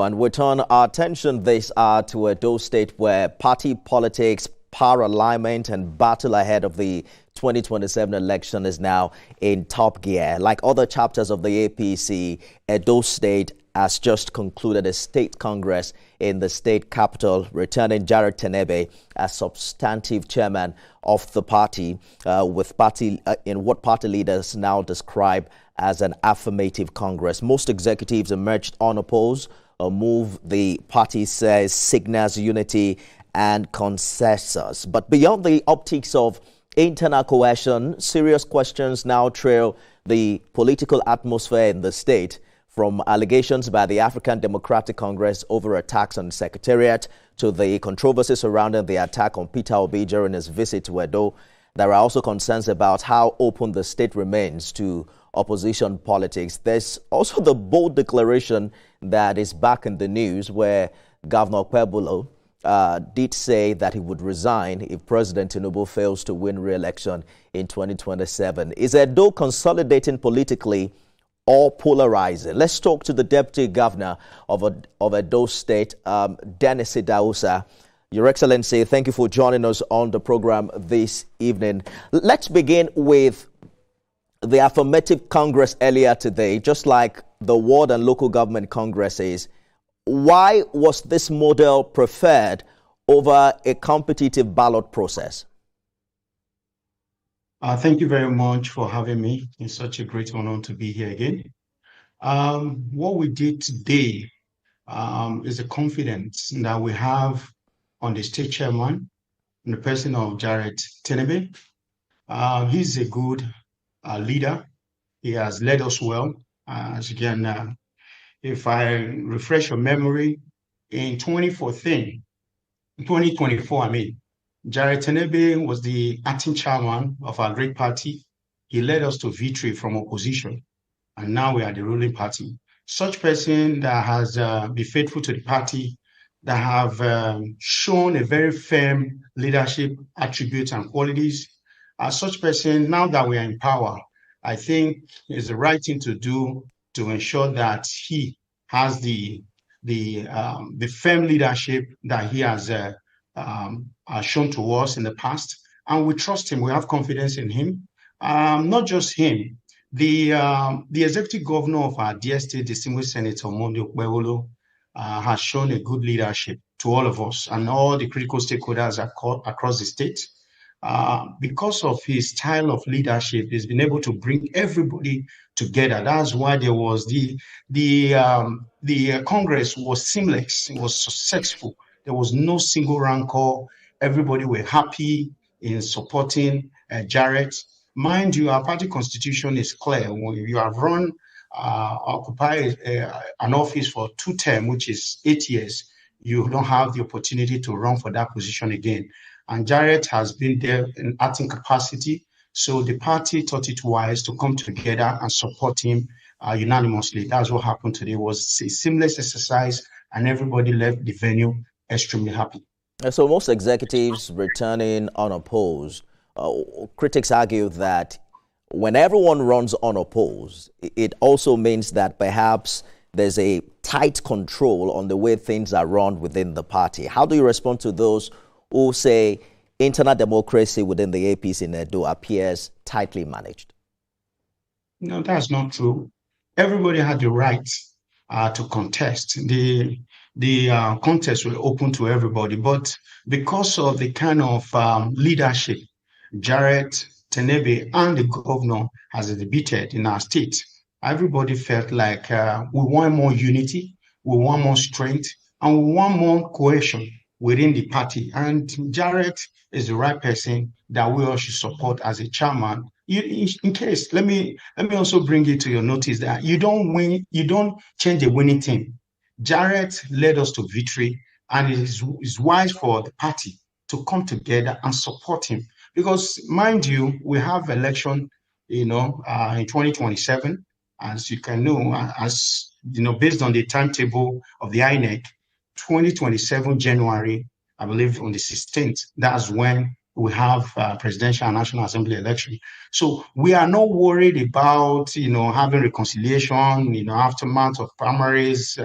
And we turn our attention this hour to Edo State, where party politics, power alignment, and battle ahead of the 2027 election is now in top gear. Like other chapters of the APC, Edo State has just concluded a state congress in the state capital, returning Jared Tenebe as substantive chairman of the party, in what party leaders now describe as an affirmative congress. Most executives emerged unopposed, a move the party says signals unity and consensus. But beyond the optics of internal cohesion, serious questions now trail the political atmosphere in the state, from allegations by the African Democratic Congress over attacks on the Secretariat to the controversy surrounding the attack on Peter Obi during his visit to Edo. There are also concerns about how open the state remains to opposition politics. There's also the bold declaration that is back in the news, where Governor Okpebholo did say that he would resign if President Tinubu fails to win re-election in 2027. Is Edo consolidating politically or polarizing? Let's talk to the Deputy Governor of Edo State, Dennis Idahosa. Your Excellency, thank you for joining us on the program this evening. Let's begin with the Affirmative Congress earlier today. Just like the ward and local government congresses, why was this model preferred over a competitive ballot process? Thank you very much for having me. It's such a great honor to be here again. What we did today is a confidence that we have on the state chairman, in the person of Jared Tenebe. He's a good leader. He has led us well. As you can, if I refresh your memory, in 2024, Jared Tenebe was the acting chairman of our great party. He led us to victory from opposition, and now we are the ruling party. Such person that has been faithful to the party, that have shown a very firm leadership attributes and qualities. Such person, now that we are in power, I think is the right thing to do to ensure that he has the firm leadership that he has shown to us in the past, and we trust him. We have confidence in him. Not just him, the executive governor of our dear state, distinguished Senator Monday Okpebholo, has shown a good leadership to all of us and all the critical stakeholders across the state. Because of his style of leadership, he's been able to bring everybody together. That's why there was the Congress was seamless. It was successful. There was no single rancor. Everybody were happy in supporting Jared. Mind you, our party constitution is clear. When you have occupy an office for 2 terms, which is 8 years, you don't have the opportunity to run for that position again. And Jared has been there in acting capacity. So the party thought it wise to come together and support him unanimously. That's what happened today. It was a seamless exercise, and everybody left the venue extremely happy. So most executives returning unopposed. Critics argue that when everyone runs unopposed, it also means that perhaps there's a tight control on the way things are run within the party. How do you respond to those who say internal democracy within the APC in Edo appears tightly managed? No, that's not true. Everybody had the right to contest. The contest was open to everybody, but because of the kind of leadership Jared Tenebe and the governor has exhibited in our state, everybody felt like we want more unity, we want more strength, and we want more cohesion within the party. And Jared is the right person that we all should support as a chairman. In case, let me also bring it to your notice that you don't change a winning team. Jared led us to victory, and it is wise for the party to come together and support him. Because mind you, we have election, in 2027, as you can know, based on the timetable of the INEC, 2027 January, I believe on the 16th, that's when we have presidential and national assembly election. So we are not worried about, having reconciliation, aftermath of primaries,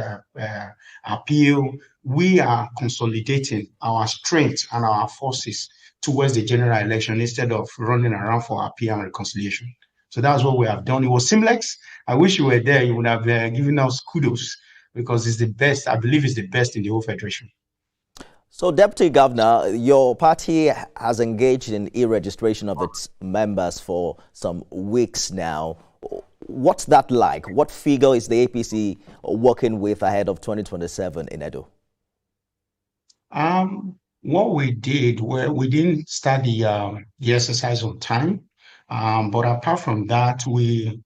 appeal. We are consolidating our strength and our forces towards the general election instead of running around for appeal and reconciliation. So that's what we have done. It was seamless. I wish you were there. You would have given us kudos because it's the best. I believe it's the best in the whole federation. So, Deputy Governor, your party has engaged in e-registration of its members for some weeks now. What's that like? What figure is the APC working with ahead of 2027 in Edo? What we did, we didn't start the exercise on time, but apart from that, we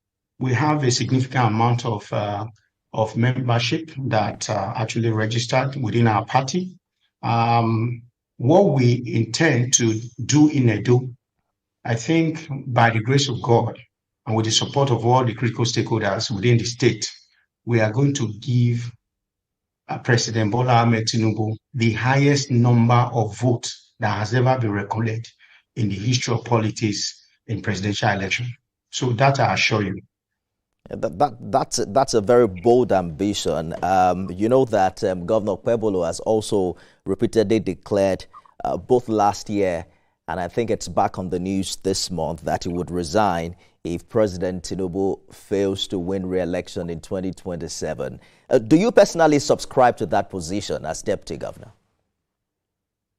have a significant amount of membership that actually registered within our party. What we intend to do in Edo, I think by the grace of God and with the support of all the critical stakeholders within the state, we are going to give President Bola Ahmed Tinubu the highest number of votes that has ever been recorded in the history of politics in presidential election. So that I assure you. That's a very bold ambition. You know that Governor Pebolo has also repeatedly declared both last year and I think it's back on the news this month that he would resign if President Tinubu fails to win re-election in 2027. Do you personally subscribe to that position as Deputy Governor?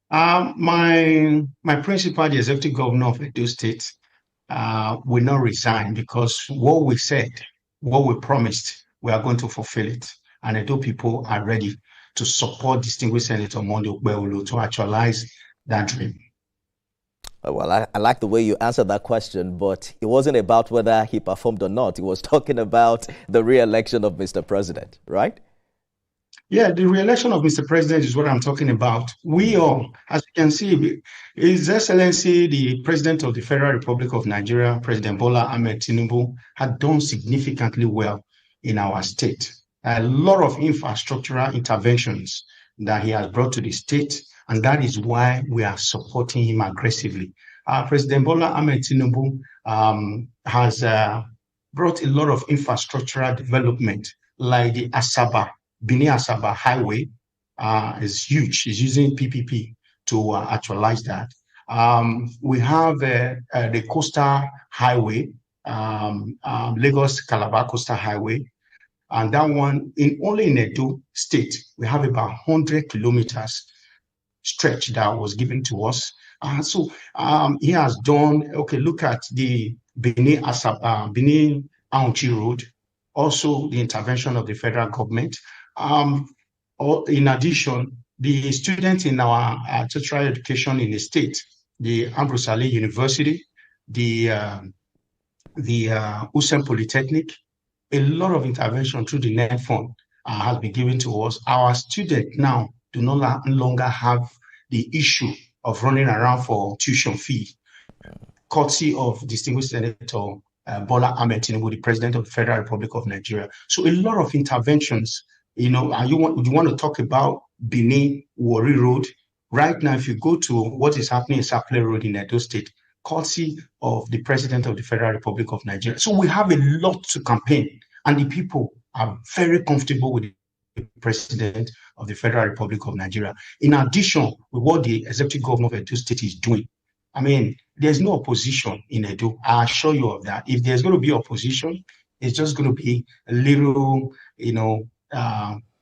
My principal, the Executive Governor of Edo State, will not resign because what we said, what we promised, we are going to fulfill it. And Edo people are ready to support distinguished Senator Monday Okpebholo to actualize that dream. Well, I like the way you answered that question, but it wasn't about whether he performed or not. It was talking about the re-election of Mr. President, right? Yeah, the re-election of Mr. President is what I'm talking about. We all, as you can see, His Excellency, the President of the Federal Republic of Nigeria, President Bola Ahmed Tinubu, had done significantly well in our state. A lot of infrastructural interventions that he has brought to the state, and that is why we are supporting him aggressively. President Bola Ahmed Tinubu has brought a lot of infrastructural development, like the Benin-Asaba Highway is huge. He's using PPP to actualize that. We have the Coastal Highway, Lagos-Calabar Coastal Highway, and that one, only in Edo State, we have about 100 kilometers stretch that was given to us. So he has done, okay, look at the Benin-Aunchi Road, also the intervention of the federal government. In addition, the students in our tertiary education in the state, the Ambrose Ali University, the Usain Polytechnic, a lot of intervention through the NET fund has been given to us. Our students now do no longer have the issue of running around for tuition fee, courtesy of distinguished Senator Bola Ahmed Tinubu, the President of the Federal Republic of Nigeria. So a lot of interventions, you want to talk about Benin Warri Road. Right now, if you go to what is happening in Sapele Road in Edo State, courtesy of the President of the Federal Republic of Nigeria. So we have a lot to campaign, and the people are very comfortable with the President of the Federal Republic of Nigeria. In addition, with what the Executive Governor of Edo State is doing, I mean, there's no opposition in Edo. I assure you of that. If there's going to be opposition, it's just going to be a little,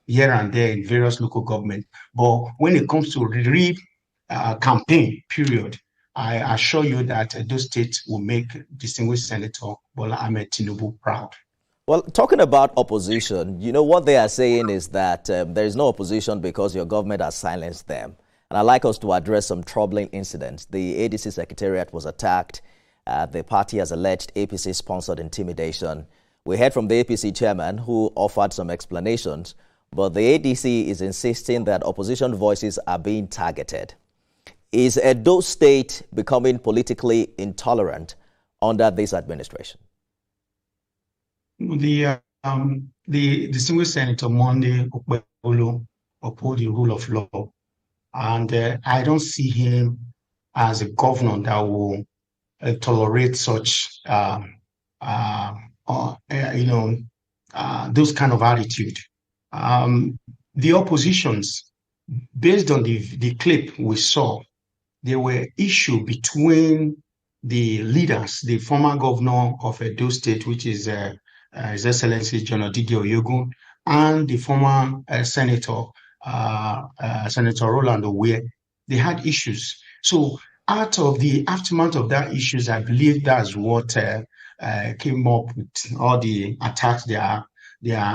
here and there in various local governments. But when it comes to the campaign period, I assure you that Edo State will make distinguished Senator Bola Ahmed Tinubu proud. Well, talking about opposition, what they are saying is that there is no opposition because your government has silenced them. And I'd like us to address some troubling incidents. The ADC Secretariat was attacked. The party has alleged APC-sponsored intimidation. We heard from the APC chairman who offered some explanations, but the ADC is insisting that opposition voices are being targeted. Is Edo State becoming politically intolerant under this administration? The distinguished Senator Monday Okpebholo uphold the rule of law, and I don't see him as a governor that will tolerate such, those kind of attitude. The oppositions, based on the clip we saw, there were issues between the leaders, the former governor of Edo State, which is His Excellency John Odigi Oyegun, and the former Senator, Senator Roland Owe. They had issues. So out of the aftermath of that issues, I believe that's what came up with all the attacks they are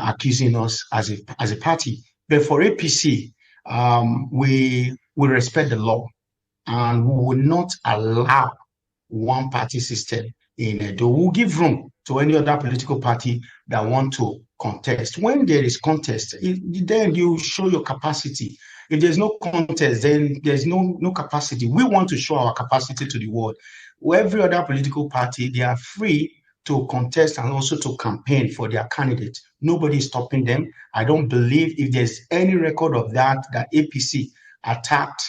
accusing us as a party. But for APC, we respect the law, and we will not allow one party system in Edo. We'll give room to any other political party that want to contest. When there is contest, then you show your capacity. If there's no contest, then there's no capacity. We want to show our capacity to the world. Every other political party, they are free to contest and also to campaign for their candidate. Nobody is stopping them. I don't believe if there's any record of that APC attacked,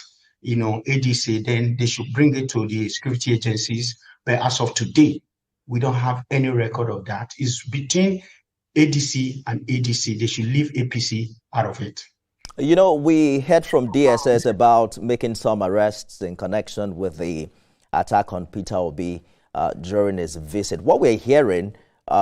ADC, then they should bring it to the security agencies. But as of today, we don't have any record of that. It's between ADC and ADC. They should leave APC out of it. We heard from DSS about making some arrests in connection with the attack on Peter Obi during his visit. What we're hearing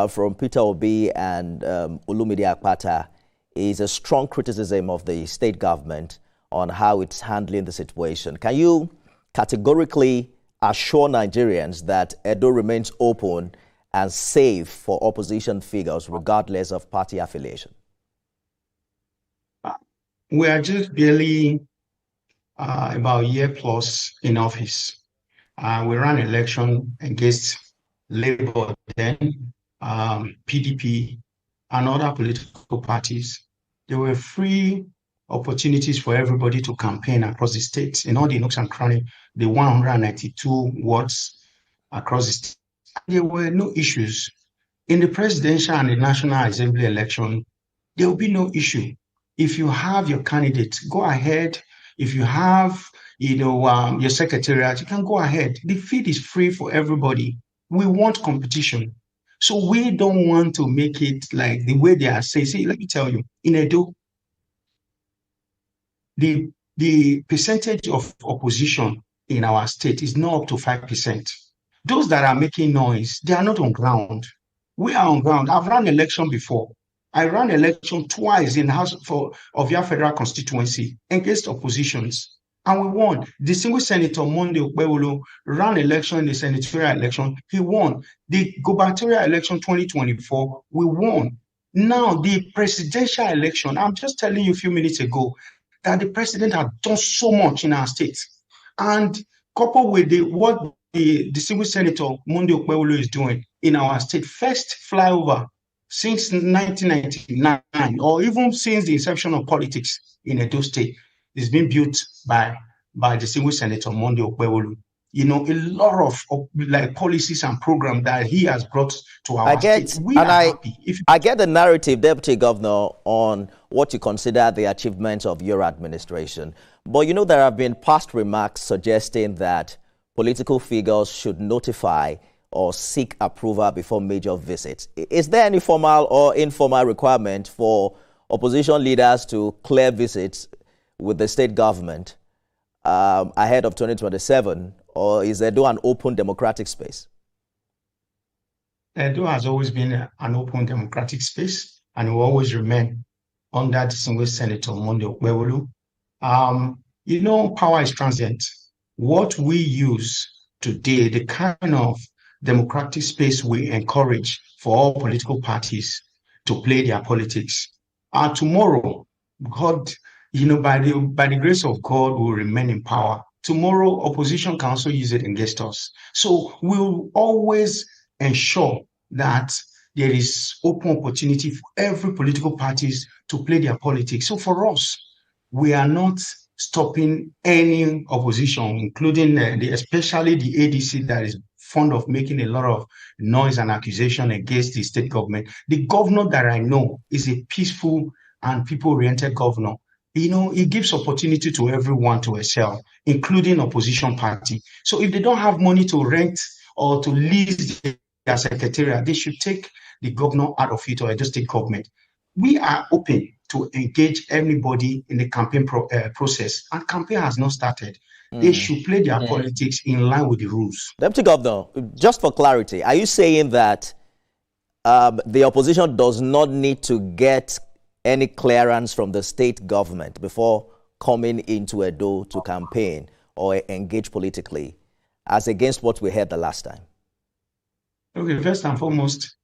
from Peter Obi and Olumide Akpata is a strong criticism of the state government on how it's handling the situation. Can you categorically assure Nigerians that Edo remains open and safe for opposition figures regardless of party affiliation? We are just barely about a year plus in office. We ran an election against Labour then, PDP, and other political parties. There were free opportunities for everybody to campaign across the state in all the nooks and crannies, the 192 wards across the state. There were no issues. In the presidential and the national assembly election, there will be no issue. If you have your candidate, go ahead. If you have, your secretariat, you can go ahead. The field is free for everybody. We want competition. So we don't want to make it like the way they are saying. See, let me tell you, in Edo, the percentage of opposition in our state is not up to 5%. Those that are making noise, they are not on ground. We are on ground. I've run election before. I ran election twice in the House of your federal constituency against oppositions, and we won. The single Senator Monday Okpewolo ran election in the senatorial election. He won. The gubernatorial election 2024, we won. Now, the presidential election, I'm just telling you a few minutes ago that the president had done so much in our state. And coupled with what the single Senator Monday Okpewolo is doing in our state, first flyover since 1999, or even since the inception of politics in Edo State, is being built by the single Senator Monday Okpewolo. A lot of policies and programs that he has brought to our state. We are happy. I get the narrative, Deputy Governor, on what you consider the achievements of your administration. But there have been past remarks suggesting that political figures should notify or seek approval before major visits. Is there any formal or informal requirement for opposition leaders to clear visits with the state government ahead of 2027, or is Edo an open democratic space? Edo has always been an open democratic space, and will always remain under distinguished Senator Monday Okpewolo. Power is transient. What we use today, the kind of democratic space we encourage for all political parties to play their politics. Tomorrow, God, by the grace of God, will remain in power. Tomorrow, opposition can also use it against us. So we'll always ensure that there is open opportunity for every political parties to play their politics. So for us, we are not stopping any opposition, including especially the ADC that is fond of making a lot of noise and accusation against the state government. The governor that I know is a peaceful and people-oriented governor. it gives opportunity to everyone to excel, including opposition party. So if they don't have money to rent or to lease their secretariat, they should take the governor out of it or the state government. We are open to engage everybody in the campaign process, and campaign has not started. They should play their politics in line with the rules. Deputy Governor, just for clarity, are you saying that the opposition does not need to get any clearance from the state government before coming into Edo to campaign or engage politically, as against what we heard the last time? Okay, first and foremost,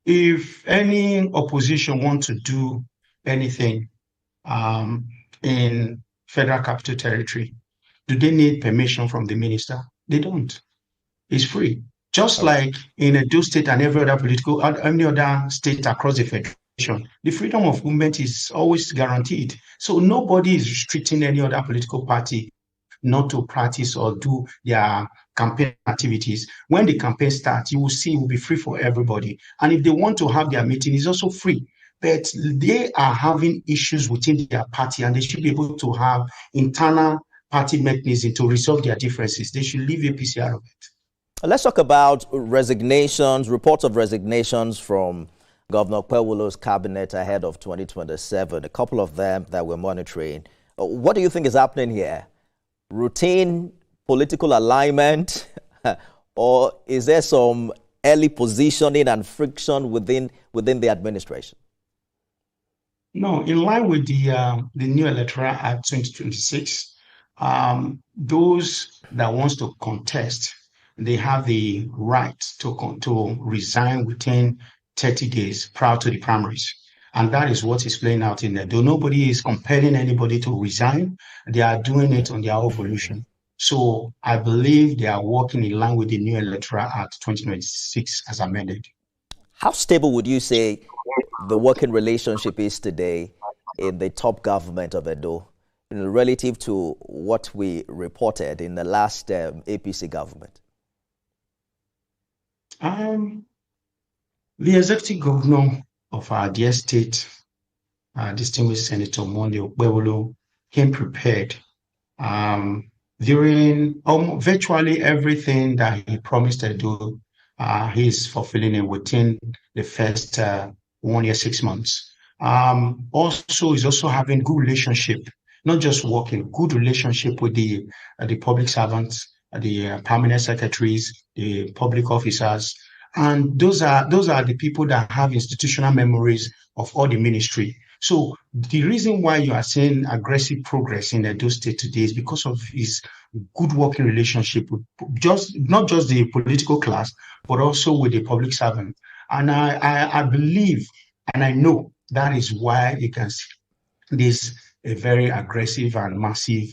if any opposition want to do anything in Federal Capital Territory, do they need permission from the minister? They don't. It's free. Just like in Edo State and any other state across the federation, the freedom of movement is always guaranteed. So nobody is restricting any other political party not to practice or do their campaign activities. When the campaign starts, you will see it will be free for everybody. And if they want to have their meeting, it's also free. But they are having issues within their party, and they should be able to have internal party mechanism to resolve their differences. They should leave APC out of it. Let's talk about resignations, reports of resignations from Governor Okpewolo's cabinet ahead of 2027, a couple of them that we're monitoring. What do you think is happening here? Routine political alignment, or is there some early positioning and friction within the administration? No, in line with the new Electoral Act 2026, those that wants to contest, they have the right to resign within 30 days prior to the primaries. And that is what is playing out in there. Though nobody is compelling anybody to resign, they are doing it on their own volition. So I believe they are working in line with the new Electoral Act 2026 as amended. How stable would you say the working relationship is today in the top government of Edo, relative to what we reported in the last APC government? The executive governor of our dear state, distinguished Senator Monday Okpewolo, came prepared during virtually everything that he promised to do. He is fulfilling it within the first 1 year, 6 months. Also, he's also having good relationship, not just working, good relationship with the public servants, the permanent secretaries, the public officers. And those are the people that have institutional memories of all the ministry. So the reason why you are seeing aggressive progress in Edo State today is because of his good working relationship with not just the political class, but also with the public servant. And I believe and I know that is why you can see this a very aggressive and massive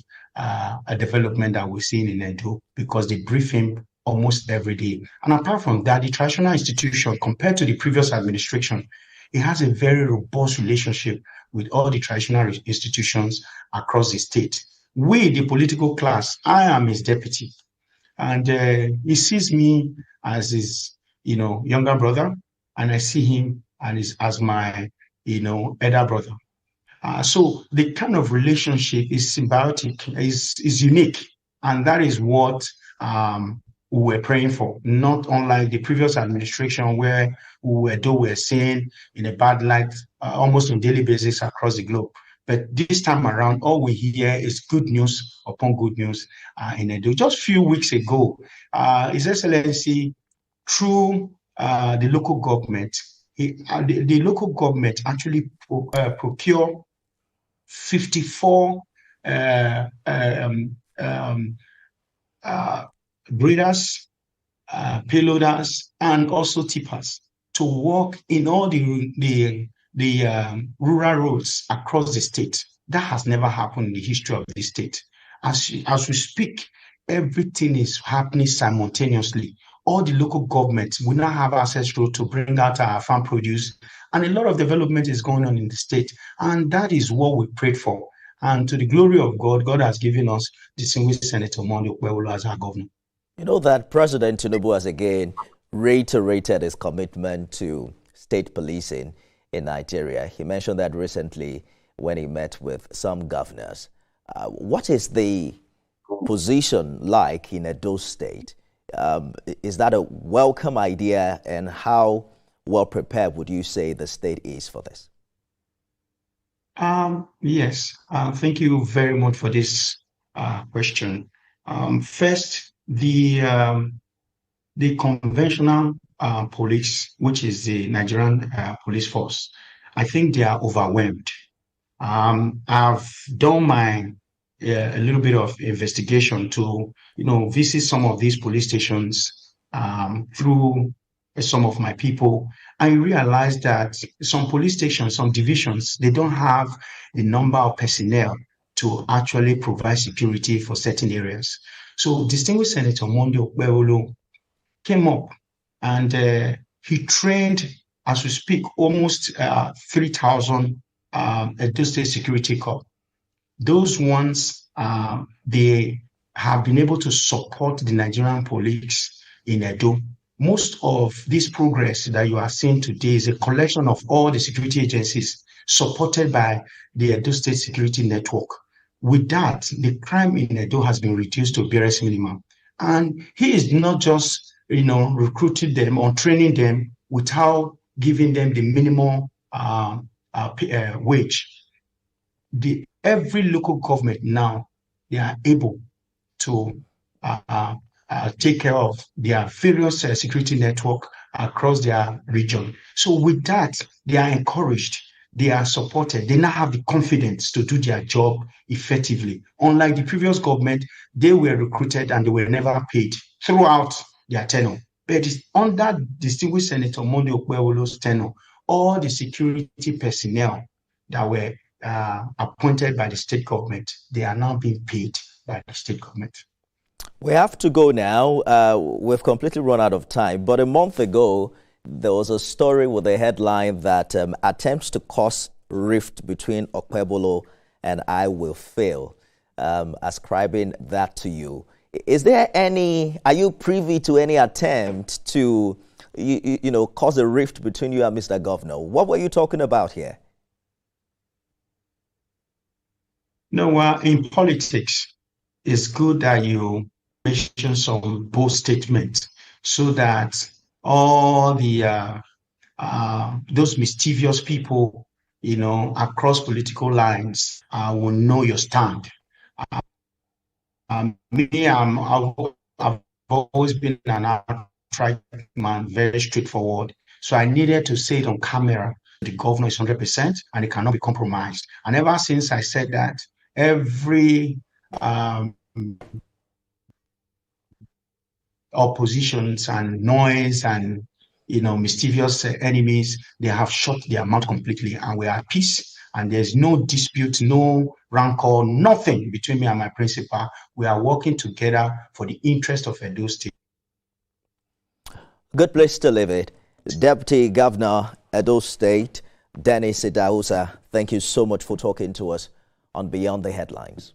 development that we're seeing in Edo, because they brief him almost every day. And apart from that, the traditional institution, compared to the previous administration, it has a very robust relationship with all the traditional institutions across the state. We, the political class, I am his deputy, and he sees me as his, younger brother, and I see him as my, elder brother. So the kind of relationship is symbiotic, is unique, and that is what we were praying for, not unlike the previous administration where we were seeing in a bad light almost on a daily basis across the globe. But this time around, all we hear is good news upon good news in Edo. Just a few weeks ago, His Excellency, through the local government, the local government actually procured 54 breeders, payloaders, and also tippers to work in all the rural roads across the state. That has never happened in the history of the state. As we speak, everything is happening simultaneously. All the local governments will now have access road to bring out our farm produce, and a lot of development is going on in the state. And that is what we prayed for. And to the glory of God, God has given us distinguished Senator Monday Okpewolo as our governor. You know that President Tinubu has again reiterated his commitment to state policing in Nigeria. He mentioned that recently when he met with some governors. What is the position like in Edo State? Is that a welcome idea, and how well prepared would you say the state is for this? Yes, thank you very much for this question. First, the conventional police, which is the Nigerian police force, I think they are overwhelmed. I've done a little bit of investigation to, visit some of these police stations through some of my people. I realized that some police stations, some divisions, they don't have the number of personnel to actually provide security for certain areas. So distinguished Senator Monday Okpebholo came up and he trained, as we speak, almost 3,000 Edo State Security Corps. Those ones, they have been able to support the Nigerian police in Edo. Most of this progress that you are seeing today is a collection of all the security agencies supported by the Edo State Security Network. With that, the crime in Edo has been reduced to barest minimum. And he is not just, recruiting them or training them without giving them the minimum wage. Every local government now, they are able to take care of their various security network across their region. So with that, they are encouraged, they are supported, they now have the confidence to do their job effectively. Unlike the previous government, they were recruited and they were never paid throughout their tenure. But under distinguished Senator Monday Okpebholo's tenure, all the security personnel that were appointed by the state government, they are now being paid by the state government. We have to go now. We've completely run out of time. But a month ago, there was a story with a headline that attempts to cause rift between Okpebholo and I will fail, ascribing that to you. Are you privy to any attempt to, cause a rift between you and Mr. Governor? What were you talking about here? No, in politics, it's good that you mention some bold statements so that all the those mischievous people, across political lines will know your stand. I've always been an outright man, very straightforward. So I needed to say it on camera. The governor is 100% and it cannot be compromised. And ever since I said that, every oppositions and noise and mischievous enemies, they have shut their mouth completely, and we are at peace. And there's no dispute, no rancor, nothing between me and my principal. We are working together for the interest of Edo State. Good place to leave it. Deputy Governor, Edo State, Dennis Idahosa, thank you so much for talking to us on Beyond the Headlines.